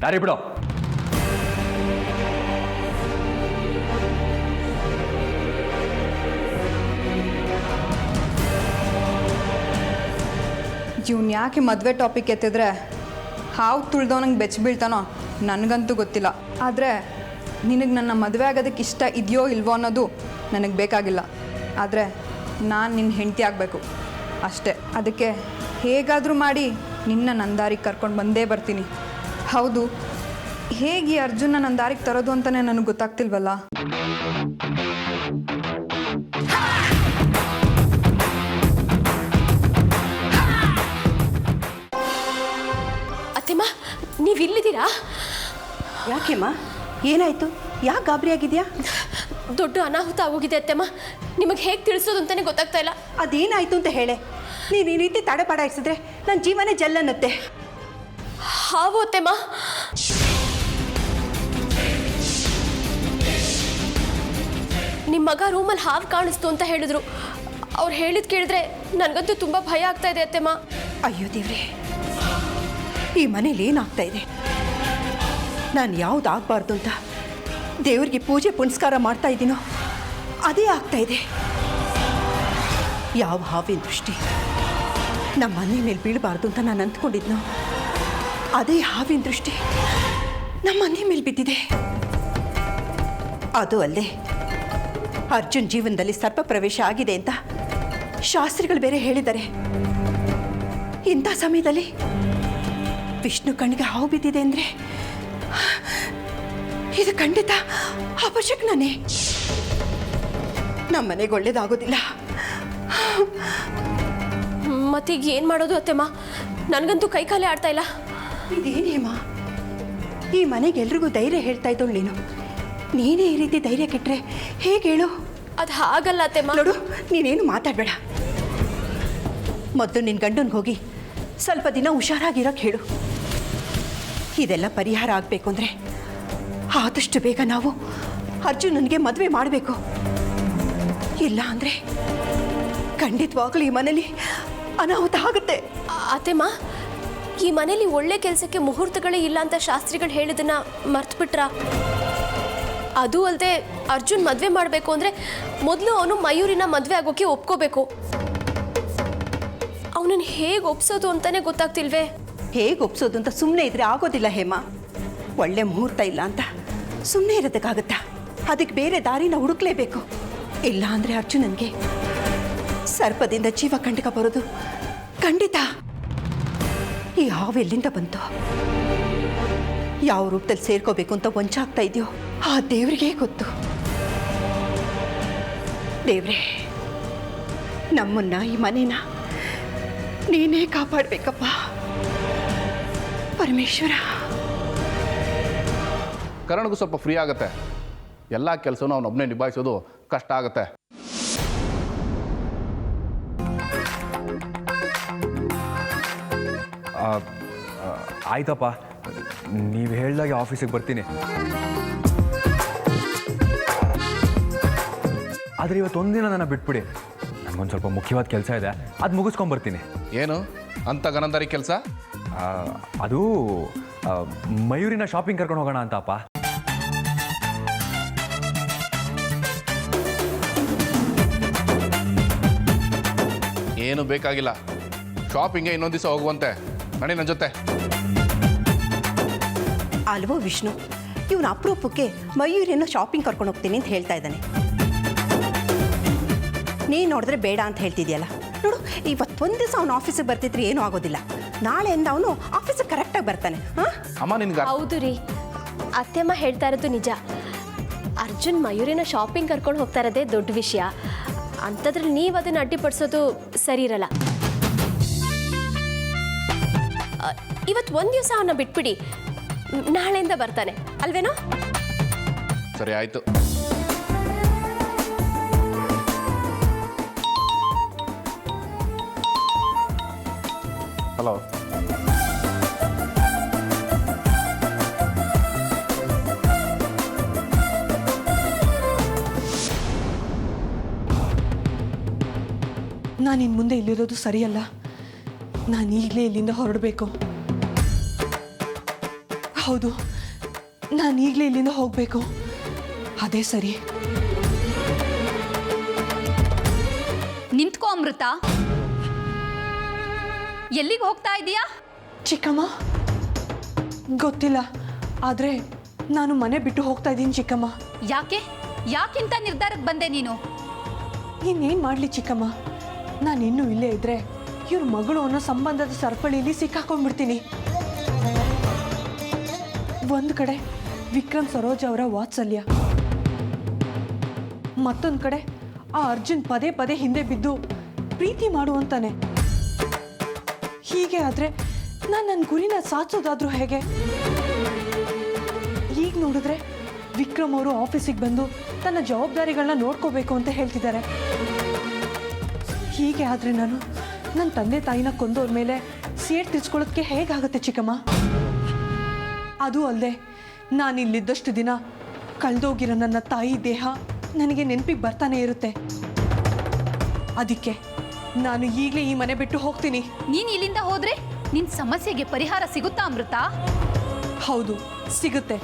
ದಾರಿ ಬಿಡು. ಇವ್ನು ಯಾಕೆ ಮದುವೆ ಟಾಪಿಕ್ ಎತ್ತಿದ್ರೆ ಹಾವು ತುಳ್ದವನಂಗೆ ಬೆಚ್ಚ ಬೀಳ್ತಾನೋ ನನಗಂತೂ ಗೊತ್ತಿಲ್ಲ. ಆದರೆ ನಿನಗೆ ನನ್ನ ಮದುವೆ ಆಗೋದಕ್ಕೆ ಇಷ್ಟ ಇದೆಯೋ ಇಲ್ವೋ ಅನ್ನೋದು ನನಗೆ ಬೇಕಾಗಿಲ್ಲ. ಆದರೆ ನಾನು ನಿನ್ನ ಹೆಂಡತಿ ಆಗಬೇಕು ಅಷ್ಟೇ. ಅದಕ್ಕೆ ಹೇಗಾದರೂ ಮಾಡಿ ನಿನ್ನ ನನ್ನ ದಾರಿಗೆ ಕರ್ಕೊಂಡು ಬಂದೇ ಬರ್ತೀನಿ. ಹೌದು, ಹೇಗೆ ಈ ಅರ್ಜುನ ನನ್ನ ದಾರಿಗೆ ತರೋದು ಅಂತಲೇ ನನಗೆ ಗೊತ್ತಾಗ್ತಿಲ್ವಲ್ಲ. ಅತ್ತೆಮ್ಮ, ನೀವಿಲ್ಲಿದ್ದೀರಾ? ಯಾಕೆಮ್ಮ, ಏನಾಯಿತು? ಯಾಕೆ ಗಾಬರಿ ಆಗಿದೆಯಾ? ದೊಡ್ಡ ಅನಾಹುತ ಆಗೋಗಿದೆ ಅತ್ತೆಮ್ಮ. ನಿಮಗೆ ಹೇಗೆ ತಿಳಿಸೋದು ಅಂತಲೇ ಗೊತ್ತಾಗ್ತಾ ಇಲ್ಲ. ಅದೇನಾಯಿತು ಅಂತ ಹೇಳೆ. ನೀನು ಈ ರೀತಿ ತಡೆಪಾಡ ಇರಿಸಿದ್ರೆ ನನ್ನ ಜೀವನೇ ಜಲ್ಲನ್ನತ್ತೆ. ಹಾವು ಅತ್ತೆಮ್ಮ. ನಿಮ್ಮ ಮಗ ರೂಮಲ್ಲಿ ಹಾವು ಕಾಣಿಸ್ತು ಅಂತ ಹೇಳಿದ್ರು. ಅವ್ರು ಹೇಳಿದ್ ಕೇಳಿದ್ರೆ ನನಗಂತೂ ತುಂಬ ಭಯ ಆಗ್ತಾ ಇದೆ ಅತ್ತೆಮ್ಮ. ಅಯ್ಯೋ ದೇವ್ರೆ, ಈ ಮನೇಲಿ ಏನಾಗ್ತಾ ಇದೆ? ನಾನು ಯಾವ್ದು ಆಗಬಾರ್ದು ಅಂತ ದೇವ್ರಿಗೆ ಪೂಜೆ ಪುನಸ್ಕಾರ ಮಾಡ್ತಾ ಇದ್ದೀನೋ ಅದೇ ಆಗ್ತಾ ಇದೆ. ಯಾವ ಹಾವಿನ ದೃಷ್ಟಿ ನಮ್ಮ ಮನೆ ಮೇಲೆ ಬೀಳಬಾರ್ದು ಅಂತ ನಾನು ಅಂದ್ಕೊಂಡಿದ್ನೋ ಅದೇ ಹಾವಿನ ದೃಷ್ಟಿ ನಮ್ಮ ಮನೆ ಮೇಲೆ ಬಿದ್ದಿದೆ. ಅದು ಅಲ್ಲದೆ ಅರ್ಜುನ್ ಜೀವನದಲ್ಲಿ ಸರ್ಪ ಪ್ರವೇಶ ಆಗಿದೆ ಅಂತ ಶಾಸ್ತ್ರಿಗಳು ಬೇರೆ ಹೇಳಿದ್ದಾರೆ. ಇಂಥ ಸಮಯದಲ್ಲಿ ವಿಷ್ಣು ಕಣ್ಣಿಗೆ ಹಾವು ಬಿದ್ದಿದೆ ಅಂದರೆ ಇದು ಖಂಡಿತ ಅಪಶಕ್ನನೇ. ನಮ್ಮ ಮನೆಗೆ ಒಳ್ಳೇದಾಗೋದಿಲ್ಲ. ಮತ್ತೀಗ ಏನು ಮಾಡೋದು ಅತ್ತೆಮ್ಮ? ನನಗಂತೂ ಕೈ ಕಾಲೇ ಆಡ್ತಾ ಇಲ್ಲ. ಇದೇನೇಮ್ಮ, ಈ ಮನೆಗೆ ಎಲ್ರಿಗೂ ಧೈರ್ಯ ಹೇಳ್ತಾ ಇದ್ದಳು ನೀನು. ನೀನೇ ಈ ರೀತಿ ಧೈರ್ಯ ಕೆಟ್ಟರೆ ಹೇಗೆ ಹೇಳು? ಅದು ಹಾಗಲ್ಲ ಅತ್ತೆಮ್ಮ. ನೋಡು, ನೀನೇನು ಮಾತಾಡಬೇಡ. ಮೊದಲು ನಿನ್ನ ಗಂಡನಿಗೆ ಹೋಗಿ ಸ್ವಲ್ಪ ದಿನ ಹುಷಾರಾಗಿರೋಕ್ಕೆ ಹೇಳು. ಇದೆಲ್ಲ ಪರಿಹಾರ ಆಗಬೇಕು ಅಂದರೆ ಆದಷ್ಟು ಬೇಗ ನಾವು ಅರ್ಜುನನಿಗೆ ಮದುವೆ ಮಾಡಬೇಕು. ಇಲ್ಲ ಅಂದರೆ ಖಂಡಿತವಾಗ್ಲೂ ಈ ಮನೇಲಿ ಅನಾಹುತ ಆಗುತ್ತೆ. ಅತ್ತೆಮ್ಮ, ಈ ಮನೇಲಿ ಒಳ್ಳೆ ಕೆಲಸಕ್ಕೆ ಮುಹೂರ್ತಗಳೇ ಇಲ್ಲ ಅಂತ ಶಾಸ್ತ್ರಿಗಳು ಹೇಳಿದನ್ನ ಮರ್ತ್ಬಿಟ್ರ? ಅದು ಅಲ್ಲದೆ ಅರ್ಜುನ್ ಮದುವೆ ಮಾಡಬೇಕು ಅಂದರೆ ಮೊದಲು ಅವನು ಮಯೂರಿನ ಮದುವೆ ಆಗೋಕ್ಕೆ ಒಪ್ಕೋಬೇಕು. ಅವನನ್ನು ಹೇಗೆ ಒಪ್ಸೋದು ಅಂತಾನೆ ಗೊತ್ತಾಗ್ತಿಲ್ವೇ? ಹೇಗೆ ಒಪ್ಸೋದು ಅಂತ ಸುಮ್ಮನೆ ಇದ್ರೆ ಆಗೋದಿಲ್ಲ ಹೇಮಾ. ಒಳ್ಳೆ ಮುಹೂರ್ತ ಇಲ್ಲ ಅಂತ ಸುಮ್ಮನೆ ಇರೋದಕ್ಕಾಗತ್ತಾ? ಅದಕ್ಕೆ ಬೇರೆ ದಾರಿನ ಹುಡುಕ್ಲೇಬೇಕು. ಇಲ್ಲ ಅಂದರೆ ಅರ್ಜುನನ್ಗೆ ಸರ್ಪದಿಂದ ಜೀವ ಕಂಟಕ ಬರೋದು ಖಂಡಿತ. ಈ ಹಾವು ಎಲ್ಲಿಂದ ಬಂತು? ಯಾವ ರೂಪದಲ್ಲಿ ಸೇರ್ಕೋಬೇಕು ಅಂತ ವಂಚಾಗ್ತಾ ಇದೆಯೋ ಆ ದೇವ್ರಿಗೆ ಗೊತ್ತು. ದೇವ್ರೆ, ನಮ್ಮನ್ನ ಈ ಮನೇನ ನೀನೇ ಕಾಪಾಡಬೇಕಪ್ಪ ಪರಮೇಶ್ವರ. ಕರಣಗೂ ಸ್ವಲ್ಪ ಫ್ರೀ ಆಗುತ್ತೆ. ಎಲ್ಲ ಕೆಲಸನೂ ಅವನೊಬ್ಬನೇ ನಿಭಾಯಿಸೋದು ಕಷ್ಟ ಆಗುತ್ತೆ. ಆಯ್ತಪ್ಪ, ನೀವು ಹೇಳ್ದಾಗೆ ಆಫೀಸಿಗೆ ಬರ್ತೀನಿ. ಆದರೆ ಇವತ್ತೊಂದಿನ ನನ್ನ ಬಿಟ್ಬಿಡಿ. ನನಗೊಂದು ಸ್ವಲ್ಪ ಮುಖ್ಯವಾದ ಕೆಲಸ ಇದೆ, ಅದು ಮುಗಿಸ್ಕೊಂಬರ್ತೀನಿ. ಏನು ಅಂತ ಗನಂದಾರಿ ಕೆಲಸ? ಅದು ಮಯೂರಿನ ಶಾಪಿಂಗ್ ಕರ್ಕೊಂಡು ಹೋಗೋಣ ಅಂತಪ್ಪ. ಏನು ಬೇಕಾಗಿಲ್ಲ, ಶಾಪಿಂಗ್ಗೆ ಇನ್ನೊಂದು ದಿವಸ ಹೋಗುವಂತೆ. ನಡಿ ನನ್ನ ಜೊತೆ. ಅಲ್ವೋ ವಿಷ್ಣು, ಇವನು ಅಪರೂಪಕ್ಕೆ ಮಯೂರಿನ ಶಾಪಿಂಗ್ ಕರ್ಕೊಂಡು ಹೋಗ್ತೀನಿ ಅಂತ ಹೇಳ್ತಾ ಇದ್ದಾನೆ. ನೀನು ನೋಡಿದ್ರೆ ಬೇಡ ಅಂತ ಹೇಳ್ತಿದ್ಯಲ್ಲ. ನೋಡು, ಇವತ್ತೊಂದು ದಿವಸ ಅವನು ಆಫೀಸಿಗೆ ಬರ್ತಿದ್ರೆ ಏನೂ ಆಗೋದಿಲ್ಲ. ನಾಳೆಯಿಂದ ಅವನು ಆಫೀಸಿಗೆ ಕರೆಕ್ಟಾಗಿ ಬರ್ತಾನೆ. ಅಮ್ಮ ನಿನ್ಗೆ ಹೌದು ರೀ, ಅತ್ತೆಮ್ಮ ಹೇಳ್ತಾ ಇರೋದು ನಿಜ. ಅರ್ಜುನ್ ಮಯೂರಿನ ಶಾಪಿಂಗ್ ಕರ್ಕೊಂಡು ಹೋಗ್ತಾ ಇರೋದೇ ದೊಡ್ಡ ವಿಷಯ. ಅಂಥದ್ರಲ್ಲಿ ನೀವು ಅದನ್ನು ಅಡ್ಡಿಪಡಿಸೋದು ಸರಿ ಇರಲ್ಲ. ಇವತ್ತು ಒಂದು ದಿವಸ ಅವನ್ನ ಬಿಟ್ಬಿಡಿ, ನಾಳೆಯಿಂದ ಬರ್ತಾನೆ ಅಲ್ವೇನೋ? ಸರಿ ಆಯಿತು. ಹಲೋ, ನಾನು ಇನ್ನು ಮುಂದೆ ಇಲ್ಲಿರೋದು ಸರಿಯಲ್ಲ. ನಾನು ಈಗಲೇ ಇಲ್ಲಿಂದ ಹೊರಡಬೇಕು. ಹೌದು, ನಾನು ಈಗಲೇ ಇಲ್ಲಿಂದ ಹೋಗಬೇಕು. ಅದೇ ಸರಿ. ನಿಂತ್ಕೋ ಅಮೃತ. ಎಲ್ಲಿಗೆ ಹೋಗ್ತಾ ಇದೀಯಾ? ಚಿಕ್ಕಮ್ಮ, ಗೊತ್ತಿಲ್ಲ, ಆದರೆ ನಾನು ಮನೆ ಬಿಟ್ಟು ಹೋಗ್ತಾ ಇದ್ದೀನಿ ಚಿಕ್ಕಮ್ಮ. ಯಾಕಿಂತ ನಿರ್ಧಾರಕ್ಕೆ ಬಂದೆ ನೀನು? ಇನ್ನೇನು ಮಾಡಲಿ ಚಿಕ್ಕಮ್ಮ, ನಾನು ಇನ್ನೂ ಇಲ್ಲೇ ಇದ್ದರೆ ಇವ್ರ ಮಗಳು ಅನ್ನೋ ಸಂಬಂಧದ ಸರಪಳಿಯಲ್ಲಿ ಸಿಕ್ಕಾಕೊಂಡ್ಬಿಡ್ತೀನಿ. ಒಂದು ಕಡೆ ವಿಕ್ರಮ್ ಸರೋಜ್ ಅವರ ವಾತ್ಸಲ್ಯ, ಮತ್ತೊಂದು ಕಡೆ ಆ ಅರ್ಜುನ್ ಪದೇ ಪದೇ ಹಿಂದೆ ಬಿದ್ದು ಪ್ರೀತಿ ಮಾಡುವಂತಾನೆ. ಹೀಗೆ ಆದರೆ ನಾನು ನನ್ನ ಗುರಿನ ಸಾಧಿಸೋದಾದ್ರೂ ಹೇಗೆ? ಈಗ ನೋಡಿದ್ರೆ ವಿಕ್ರಮ್ ಅವರು ಆಫೀಸಿಗೆ ಬಂದು ತನ್ನ ಜವಾಬ್ದಾರಿಗಳನ್ನ ನೋಡ್ಕೋಬೇಕು ಅಂತ ಹೇಳ್ತಿದ್ದಾರೆ. ಹೀಗೆ ಆದರೆ ನಾನು ನನ್ನ ತಂದೆ ತಾಯಿನ ಕೊಂದವ್ರ ಮೇಲೆ ಸೇಡ್ ತೀರ್ಸ್ಕೊಳ್ಳೋದಕ್ಕೆ ಹೇಗಾಗುತ್ತೆ ಚಿಕ್ಕಮ್ಮ? ಅದು ಅಲ್ಲದೆ ನಾನು ಇಲ್ಲಿದ್ದಷ್ಟು ದಿನ ಕಳೆದೋಗಿರೋ ನನ್ನ ತಾಯಿ ದೇಹ ನನಗೆ ನೆನಪಿಗೆ ಬರ್ತಾನೆ ಇರುತ್ತೆ. ಅದಕ್ಕೆ ನಾನು ಈಗಲೇ ಈ ಮನೆ ಬಿಟ್ಟು ಹೋಗ್ತೀನಿ. ನೀನ್ ಇಲ್ಲಿಂದ ಹೋದ್ರೆ ನಿನ್ ಸಮಸ್ಯೆಗೆ ಪರಿಹಾರ ಸಿಗುತ್ತಾ ಅಮೃತ? ಹೌದು, ಸಿಗುತ್ತೆ.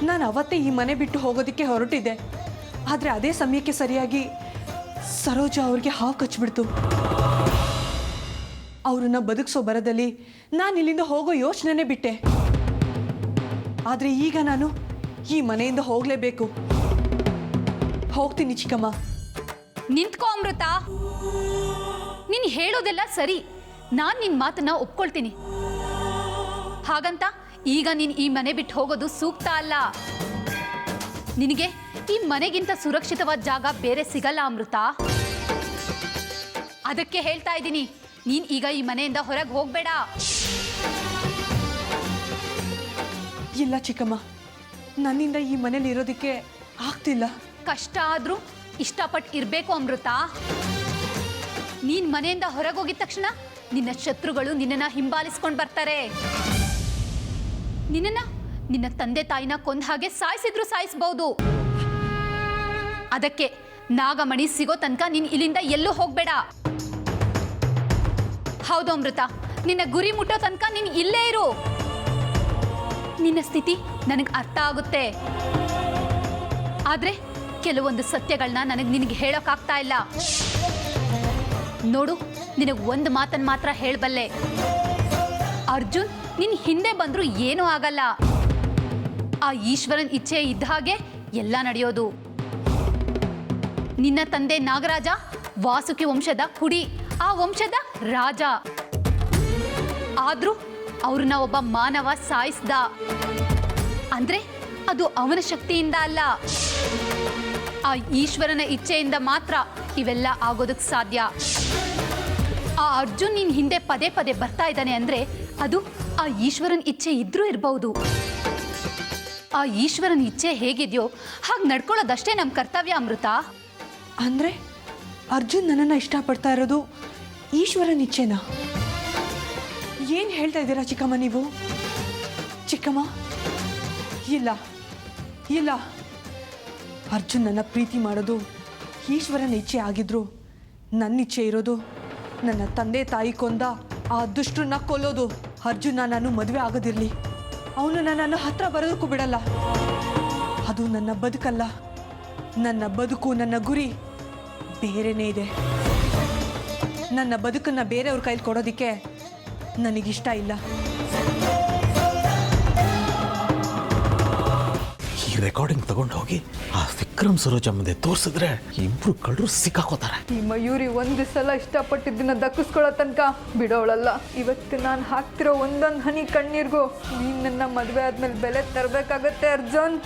ನಾನು ಅವತ್ತೇ ಈ ಮನೆ ಬಿಟ್ಟು ಹೋಗೋದಕ್ಕೆ ಹೊರಟಿದ್ದೆ. ಆದರೆ ಅದೇ ಸಮಯಕ್ಕೆ ಸರಿಯಾಗಿ ಸರೋಜ ಅವ್ರಿಗೆ ಹಾವು ಕಚ್ಚಿಬಿಡ್ತು. ಅವ್ರನ್ನ ಬದುಕಿಸೋ ಬರದಲ್ಲಿ ನಾನು ಇಲ್ಲಿಂದ ಹೋಗೋ ಯೋಚನೆನೇ ಬಿಟ್ಟೆ. ಆದರೆ ಈಗ ನಾನು ಈ ಮನೆಯಿಂದ ಹೋಗಲೇಬೇಕು. ಹೋಗ್ತೀನಿ ಚಿಕ್ಕಮ್ಮ. ನಿಂತ್ಕೋ ಅಮೃತ. ನೀನ್ ಹೇಳೋದೆಲ್ಲ ಸರಿ, ನಾನ್ ನಿನ್ ಮಾತನ್ನ ಒಪ್ಕೊಳ್ತೀನಿ. ಹಾಗಂತ ಈಗ ನೀನ್ ಈ ಮನೆ ಬಿಟ್ಟು ಹೋಗೋದು ಸೂಕ್ತ ಅಲ್ಲ. ನಿನಗೆ ಈ ಮನೆಗಿಂತ ಸುರಕ್ಷಿತವಾದ ಜಾಗ ಬೇರೆ ಸಿಗಲ್ಲ ಅಮೃತ. ಅದಕ್ಕೆ ಹೇಳ್ತಾ ಇದ್ದೀನಿ, ನೀನ್ ಈಗ ಈ ಮನೆಯಿಂದ ಹೊರಗೆ ಹೋಗ್ಬೇಡ. ಇಲ್ಲ ಚಿಕ್ಕಮ್ಮ, ನನ್ನಿಂದ ಈ ಮನೇಲಿ ಇರೋದಕ್ಕೆ ಆಗ್ತಿಲ್ಲ. ಕಷ್ಟ ಆದ್ರೂ ಇಷ್ಟಪಟ್ಟು ಇರಬೇಕು ಅಮೃತ. ನೀನ್ ಮನೆಯಿಂದ ಹೊರಗೋಗಿದ ತಕ್ಷಣ ನಿನ್ನ ಶತ್ರುಗಳು ನಿನ್ನನ್ನ ಹಿಂಬಾಲಿಸ್ಕೊಂಡು ಬರ್ತಾರೆ. ನಿನ್ನ ತಂದೆ ತಾಯಿನ ಕೊಂದ ಹಾಗೆ ಸಾಯಿಸಿದ್ರು ಸಾಯಿಸಬಹುದು. ಅದಕ್ಕೆ ನಾಗಮಣಿ ಸಿಗೋ ತನಕ ನೀನ್ ಇಲ್ಲಿಂದ ಎಲ್ಲೂ ಹೋಗ್ಬೇಡ. ಹೌದು ಅಮೃತ, ನಿನ್ನ ಗುರಿ ಮುಟ್ಟೋ ತನಕ ನೀನ್ ಇಲ್ಲೇ ಇರು. ನಿನ್ನ ಸ್ಥಿತಿ ನನಗೆ ಅರ್ಥ ಆಗುತ್ತೆ. ಆದ್ರೆ ಕೆಲವೊಂದು ಸತ್ಯಗಳನ್ನ ನಿನಗೆ ಹೇಳೋಕ್ಕಾಗ್ತಾ ಇಲ್ಲ. ನೋಡು, ನಿನಗೆ ಒಂದು ಮಾತನ್ನು ಮಾತ್ರ ಹೇಳಬಲ್ಲೆ. ಅರ್ಜುನ್ ನಿನ್ ಹಿಂದೆ ಬಂದ್ರು ಏನೂ ಆಗಲ್ಲ. ಆ ಈಶ್ವರನ್ ಇಚ್ಛೆ ಇದ್ದ ಹಾಗೆ ಎಲ್ಲ ನಡೆಯೋದು. ನಿನ್ನ ತಂದೆ ನಾಗರಾಜ ವಾಸುಕಿ ವಂಶದ ಕುಡಿ, ಆ ವಂಶದ ರಾಜ. ಆದ್ರೂ ಅವ್ರನ್ನ ಒಬ್ಬ ಮಾನವ ಸಾಯಿಸ್ದ ಅಂದ್ರೆ ಅದು ಅವನ ಶಕ್ತಿಯಿಂದ ಅಲ್ಲ, ಆ ಈಶ್ವರನ ಇಚ್ಛೆಯಿಂದ ಮಾತ್ರ ಇವೆಲ್ಲ ಆಗೋದಕ್ಕೆ ಸಾಧ್ಯ. ಆ ಅರ್ಜುನ್ ನಿನ್ ಹಿಂದೆ ಪದೇ ಪದೇ ಬರ್ತಾ ಇದ್ದಾನೆ ಅಂದ್ರೆ ಅದು ಆ ಈಶ್ವರನ ಇಚ್ಛೆ ಇದ್ರೂ ಇರಬಹುದು. ಆ ಈಶ್ವರನ ಇಚ್ಛೆ ಹೇಗಿದೆಯೋ ಹಾಗೆ ನಡ್ಕೊಳ್ಳೋದಷ್ಟೇ ನಮ್ಮ ಕರ್ತವ್ಯ ಅಮೃತ. ಅಂದರೆ ಅರ್ಜುನ್ ನನ್ನನ್ನು ಇಷ್ಟಪಡ್ತಾ ಇರೋದು ಈಶ್ವರನ ಇಚ್ಛೆನಾ? ಏನು ಹೇಳ್ತಾ ಇದ್ದೀರಾ ಚಿಕ್ಕಮ್ಮ ನೀವು? ಚಿಕ್ಕಮ್ಮ, ಇಲ್ಲ ಇಲ್ಲ, ಅರ್ಜುನ್ ನನ್ನ ಪ್ರೀತಿ ಮಾಡೋದು ಈಶ್ವರನ ಇಚ್ಛೆ ಆಗಿದ್ರು ನನ್ನ ಇಚ್ಛೆ ಇರೋದು ನನ್ನ ತಂದೆ ತಾಯಿ ಕೊಂದ ಆ ದುಷ್ಟರನ್ನ ಕೊಲ್ಲೋದು. ಅರ್ಜುನ ನಾನು ಮದುವೆ ಆಗೋದಿರಲಿ, ಅವನು ನನ್ನನ್ನು ಹತ್ರ ಬರೋದಕ್ಕೂ ಬಿಡಲ್ಲ. ಅದು ನನ್ನ ಬದುಕಲ್ಲ. ನನ್ನ ಬದುಕು, ನನ್ನ ಗುರಿ ಬೇರೆನೇ ಇದೆ. ನನ್ನ ಬದುಕನ್ನು ಬೇರೆಯವ್ರ ಕೈಲಿ ಕೊಡೋದಕ್ಕೆ ನನಗಿಷ್ಟ ಇಲ್ಲ. ಈ ರೆಕಾರ್ಡಿಂಗ್ ತಗೊಂಡು ಹೋಗಿ ಆ ವಿಕ್ರಮ್ ಸರೋಜ ಮುಂದೆ ತೋರಿಸಿದ್ರೆ ಇಬ್ರು ಕಳ್ಳರು ಸಿಕ್ಕಾಕೋತಾರೆ. ಈ ಮಯೂರಿ ಒಂದು ಸಲ ಇಷ್ಟಪಟ್ಟಿದ್ದನ್ನ ದಕ್ಕಿಸ್ಕೊಳ್ಳೋ ತನಕ ಬಿಡೋಳಲ್ಲ. ಇವತ್ತು ನಾನು ಹಾಕ್ತಿರೋ ಒಂದೊಂದು ಹನಿ ಕಣ್ಣೀರಿಗೂ ನೀನು ನನ್ನ ಮದುವೆ ಆದ್ಮೇಲೆ ಬೆಲೆ ತರಬೇಕಾಗತ್ತೆ ಅರ್ಜುನ್.